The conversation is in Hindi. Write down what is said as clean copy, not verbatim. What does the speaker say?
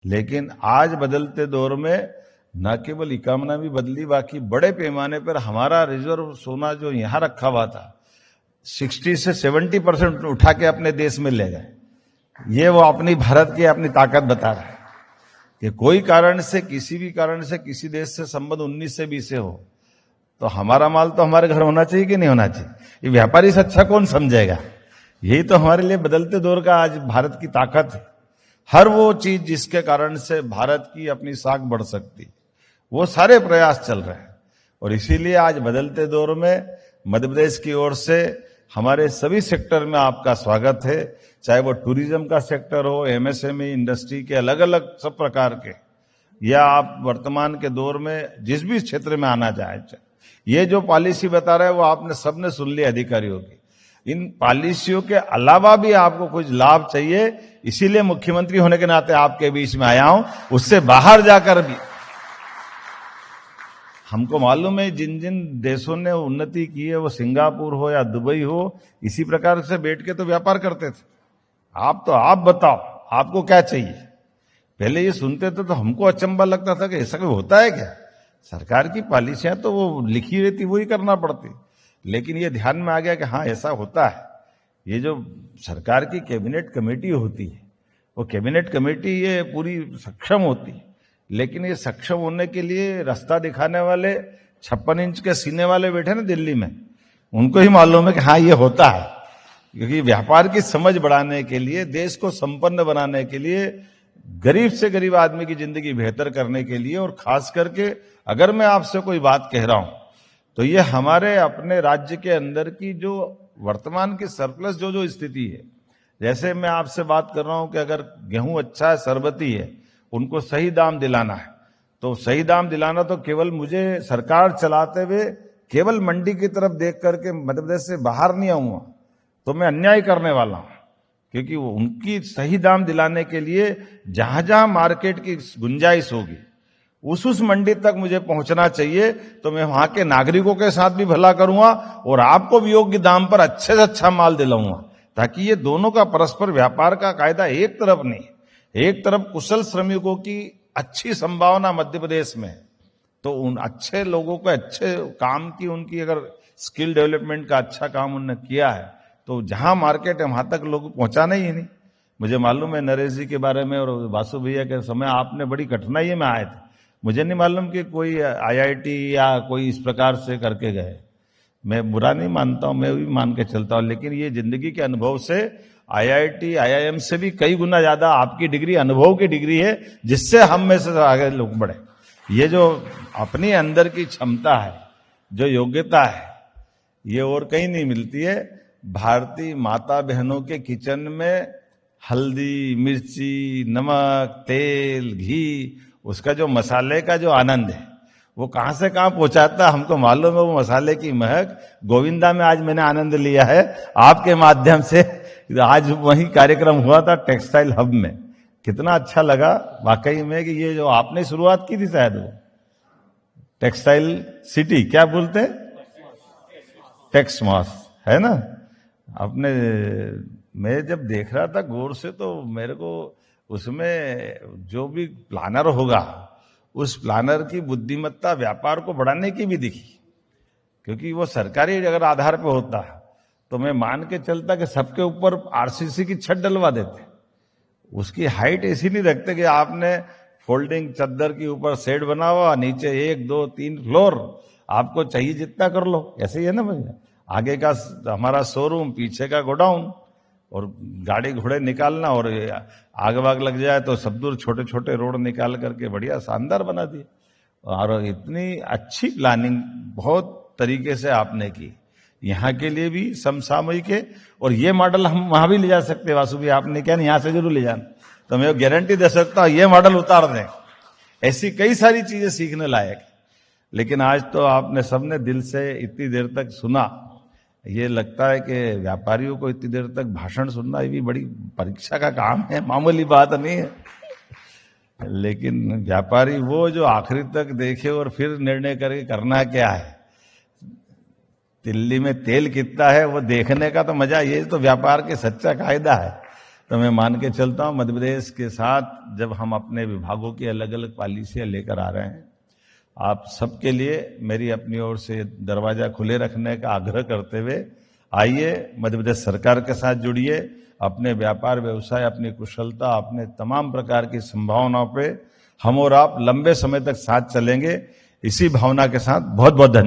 लेकिन आज बदलते दौर में न केवल इकोनॉमी बदली, बाकी बड़े पैमाने पर हमारा रिजर्व सोना जो यहां रखा हुआ था 60 से 70% उठा के अपने देश में ले गए। ये वो अपनी भारत की अपनी ताकत बता रहा है कि कोई कारण से, किसी भी कारण से किसी देश से संबंध 19 से 20 से हो तो हमारा माल तो हमारे घर होना चाहिए कि नहीं होना चाहिए। ये व्यापारी से अच्छा कौन समझेगा। यही तो हमारे लिए बदलते दौर का आज भारत की ताकत है। हर वो चीज जिसके कारण से भारत की अपनी साख बढ़ सकती, वो सारे प्रयास चल रहे हैं। और इसीलिए आज बदलते दौर में मध्य प्रदेश की ओर से हमारे सभी सेक्टर में आपका स्वागत है, चाहे वो टूरिज्म का सेक्टर हो, एमएसएमई इंडस्ट्री के अलग अलग सब प्रकार के, या आप वर्तमान के दौर में जिस भी क्षेत्र में आना चाहे। ये जो पॉलिसी बता रहे हैं वो आपने सबने सुन लिया अधिकारियों की। इन पॉलिसियों के अलावा भी आपको कुछ लाभ चाहिए, इसीलिए मुख्यमंत्री होने के नाते आपके बीच में आया हूं। उससे बाहर जाकर भी हमको मालूम है जिन जिन देशों ने उन्नति की है, वो सिंगापुर हो या दुबई हो, इसी प्रकार से बैठ के तो व्यापार करते थे। आप बताओ आपको क्या चाहिए। पहले ये सुनते थे तो हमको अचंभा लगता था कि ऐसा कोई होता है क्या। सरकार की पॉलिसियां तो वो लिखी रहती, वही करना पड़ती। लेकिन ये ध्यान में आ गया कि हाँ ऐसा होता है। ये जो सरकार की कैबिनेट कमेटी होती है, वो कैबिनेट कमेटी ये पूरी सक्षम होती है, लेकिन ये सक्षम होने के लिए रास्ता दिखाने वाले 56 इंच के सीने वाले बैठे ना दिल्ली में, उनको ही मालूम है कि हाँ ये होता है। क्योंकि व्यापार की समझ बढ़ाने के लिए, देश को संपन्न बनाने के लिए, गरीब से गरीब आदमी की जिंदगी बेहतर करने के लिए, और खास करके अगर मैं आपसे कोई बात कह रहा हूं तो ये हमारे अपने राज्य के अंदर की जो वर्तमान की सरप्लस जो स्थिति है, जैसे मैं आपसे बात कर रहा हूं कि अगर गेहूं अच्छा है, सरबती है, उनको सही दाम दिलाना है, तो सही दाम दिलाना तो केवल मुझे सरकार चलाते हुए केवल मंडी की तरफ देख करके मध्य प्रदेश से बाहर नहीं आऊंगा तो मैं अन्याय करने वाला हूं। क्योंकि उनकी सही दाम दिलाने के लिए जहां जहां मार्केट की गुंजाइश होगी उस मंडी तक मुझे पहुंचना चाहिए, तो मैं वहां के नागरिकों के साथ भी भला करूंगा और आपको भी योग्य दाम पर अच्छे से अच्छा माल दिलाऊंगा, ताकि ये दोनों का परस्पर व्यापार का कायदा एक तरफ नहीं, एक तरफ कुशल श्रमिकों की अच्छी संभावना मध्य प्रदेश में, तो उन अच्छे लोगों को अच्छे काम की, उनकी अगर स्किल डेवलपमेंट का अच्छा काम उन्होंने किया है तो जहां मार्केट है वहां तक लोग पहुंचाना ही नहीं। मुझे मालूम है नरेश जी के बारे में और वासु भैया के समय आपने बड़ी कठिनाई में आए थे। मुझे नहीं मालूम कि कोई आईआईटी या कोई इस प्रकार से करके गए। मैं बुरा नहीं मानता हूं, मैं भी मान के चलता हूं, लेकिन ये जिंदगी के अनुभव से आईआईटी आईआईएम से भी कई गुना ज्यादा आपकी डिग्री अनुभव की डिग्री है, जिससे हम में से आगे लोग बढ़े। ये जो अपनी अंदर की क्षमता है, जो योग्यता है, ये और कहीं नहीं मिलती है। भारतीय माता बहनों के किचन में हल्दी, मिर्ची, नमक, तेल, घी, उसका जो मसाले का जो आनंद है वो कहां से कहां पहुंचाता है हमको मालूम है। वो मसाले की महक गोविंदा में आज मैंने आनंद लिया है आपके माध्यम से। आज वही कार्यक्रम हुआ था टेक्सटाइल हब में, कितना अच्छा लगा वाकई में कि ये जो आपने शुरुआत की थी शायद वो टेक्सटाइल सिटी, क्या बोलते हैं, टेक्स मॉस है ना। आपने, मैं जब देख रहा था गौर से तो मेरे को उसमें जो भी प्लानर होगा उस प्लानर की बुद्धिमत्ता व्यापार को बढ़ाने की भी दिखी। क्योंकि वो सरकारी अगर आधार पे होता तो मैं मान के चलता कि सबके ऊपर आरसीसी की छत डलवा देते। उसकी हाइट ऐसी नहीं रखते कि आपने फोल्डिंग चद्दर के ऊपर शेड बना हुआ, नीचे 1, 2, 3 फ्लोर, आपको चाहिए जितना कर लो, ऐसे ही है ना भैया। आगे का हमारा शोरूम, पीछे का गोडाउन, और गाड़ी घोड़े निकालना, और आग वाग लग जाए तो सब दूर छोटे छोटे रोड निकाल करके बढ़िया शानदार बना दिए। और इतनी अच्छी प्लानिंग बहुत तरीके से आपने की, यहाँ के लिए भी समसामयिक है। और ये मॉडल हम वहां भी ले जा सकते हैं वासु भी, आपने क्या नहीं, यहां से जरूर ले जाना, तो मैं गारंटी दे सकता हूं ये मॉडल उतार दें। ऐसी कई सारी चीजें सीखने लायक। लेकिन आज तो आपने सबने दिल से इतनी देर तक सुना, ये लगता है कि व्यापारियों को इतनी देर तक भाषण सुनना ये भी बड़ी परीक्षा का काम है, मामूली बात नहीं है। लेकिन व्यापारी वो जो आखिरी तक देखे और फिर निर्णय करके करना क्या है, दिल्ली में तेल कितना है वो देखने का तो मजा, ये तो व्यापार के सच्चा कायदा है। तो मैं मान के चलता हूं मध्य प्रदेश के साथ जब हम अपने विभागों की अलग अलग पॉलिसियां लेकर आ रहे हैं, आप सबके लिए मेरी अपनी ओर से दरवाजा खुले रखने का आग्रह करते हुए आइए मध्य प्रदेश सरकार के साथ जुड़िए, अपने व्यापार व्यवसाय, अपनी कुशलता, अपने तमाम प्रकार की संभावनाओं पे हम और आप लंबे समय तक साथ चलेंगे। इसी भावना के साथ बहुत बहुत धन्यवाद।